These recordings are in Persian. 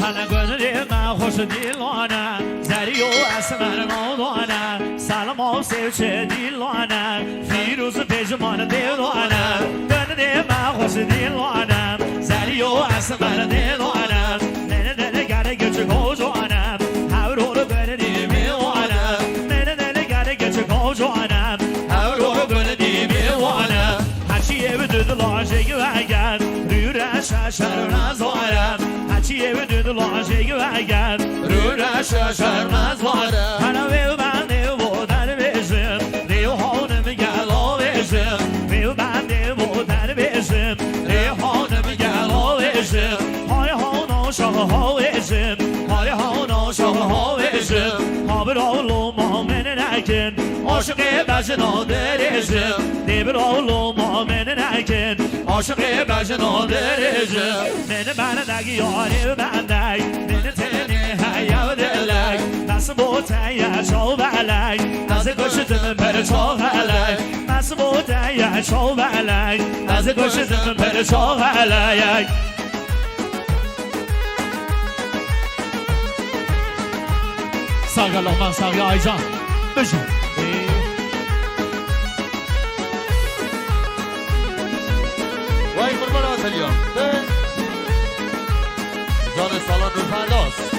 هلا گذری من خوش دیلانه زری و اسمر نادانه سلام و سوچه دیلانه فیروز پژمان دیلانه گذری من خوش دیلانه زری و اسمر دیلانه نه نه گره گچ کوجانه هورو گذری میوانه نه نه گره گچ کوجانه هورو گذری میوانه هرچی بدید لاشه گوگن روره ششر نزارم هرچی بدید لاشه گوگن روره ششر نزارم هنو ویو بنده و در بشم دیو هانم گلا بشم ویو بنده و در بشم دیو هانم گلا بشم های هانا شاه ها بشم های هانا شاه ها بشم ها برالو مامن نکن عاشق بجنا درشم دی برالو مامن نکن عاشق بجنا درشم من بندگی یاری بندگ من تنی هیا دلگ دست بوتیا شو بلگ دست گوشتم پر چاغلگ دست بوتیا شو بلگ دست گوشتم پر چاغلگ ساقا لغمان ساقا آیجان بشو وای قربان اليوم جان سالان رو پرداز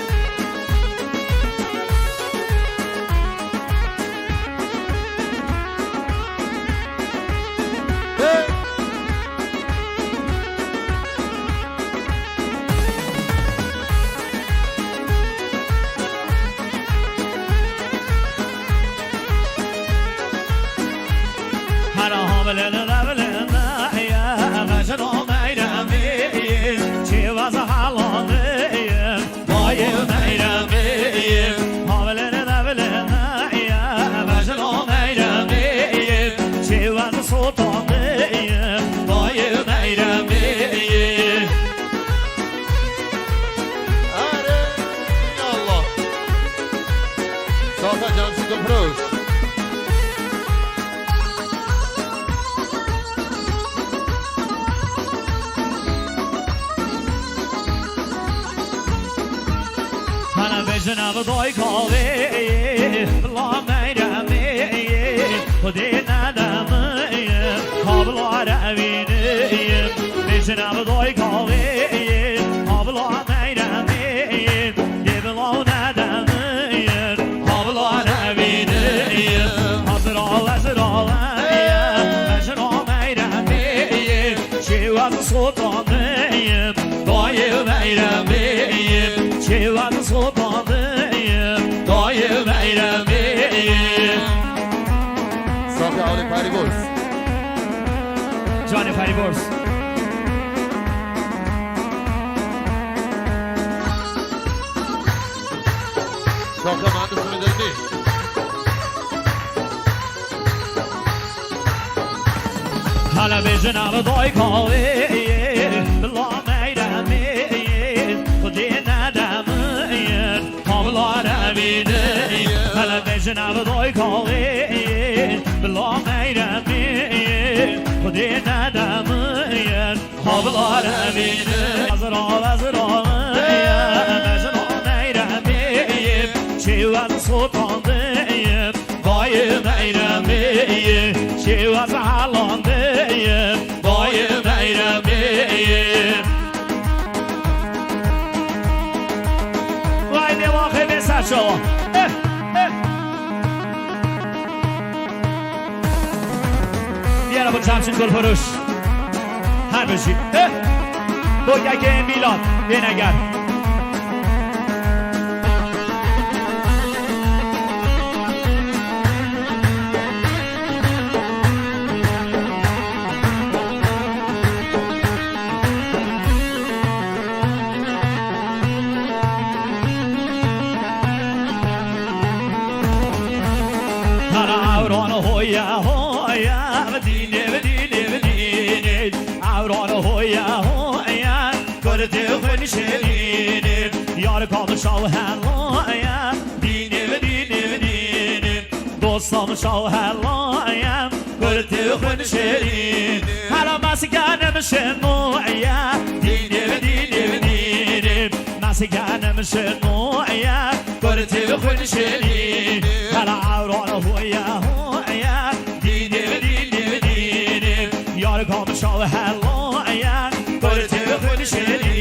جناب دای کاوه لا میرمی خودی ندمیم کابلا روینیم به جناب دای کاوه کابلا میرمی دیبلا ندمیم کابلا روینیم حضر آوزرالیم مجرا میرمیم شیوز سلطانیم دای میرمیم شیوز سلطانیم جان فریبرز شاخه مهندس میدردی حالا به جناب دای کاوه بلا میرمین خودی ندمین کاملا روینین حالا به جناب دای کاوه بلا میرمین خودی ندمین کاملا روینین مجنون میرمین شیوز سلطاندیم دای میرمین شیوز حالاندیم دای میرمین وای دماغه بسر شو بیارم با جمشید گل فروش هر بشید بگه میلاد بینگر یار کام شاه هلایم دینه دوستام شاه هلایم گرده خون شیرین هلا مسکنم شنویم دینه مسكان مشنو يا قرتي بخل شلي على عوران هو يا ديني ديني ديني يا رقم شو هلا يا قرتي بخل شلي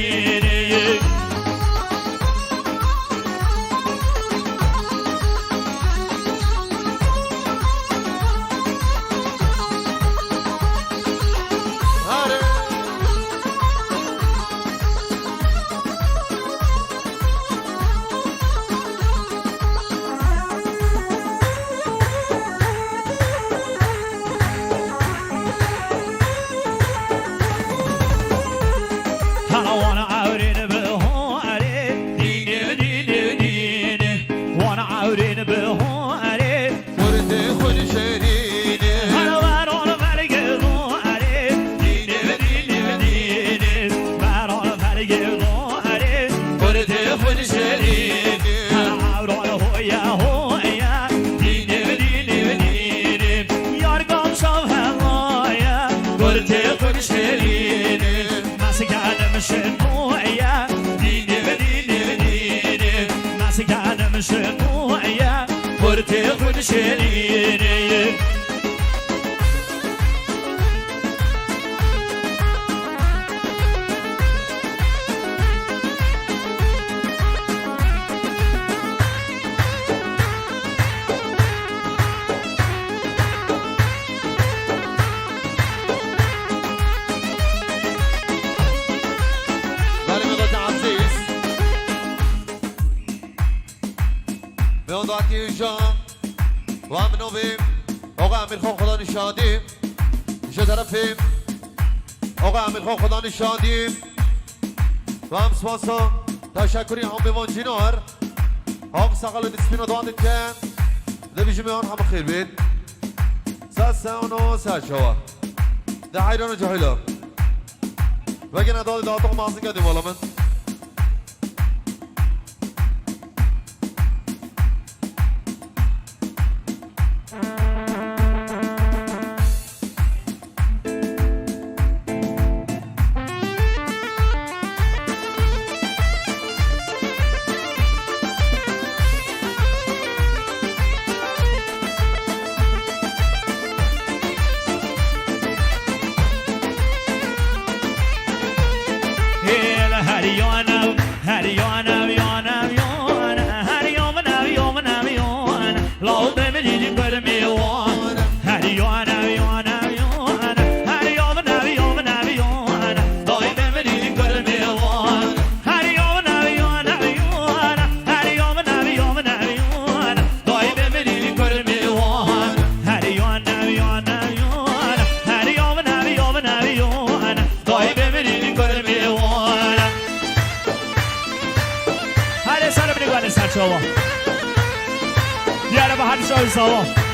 شادیم و هم سپاسا تشکری هم بیوان جینار هم سقل دسپین و دوانده که دبیجی میان هم خیر بید سه و سه شوا ده حیران و جاهلا وگه نداده دادوق مازن کردیم والا من Yara bahar show sawa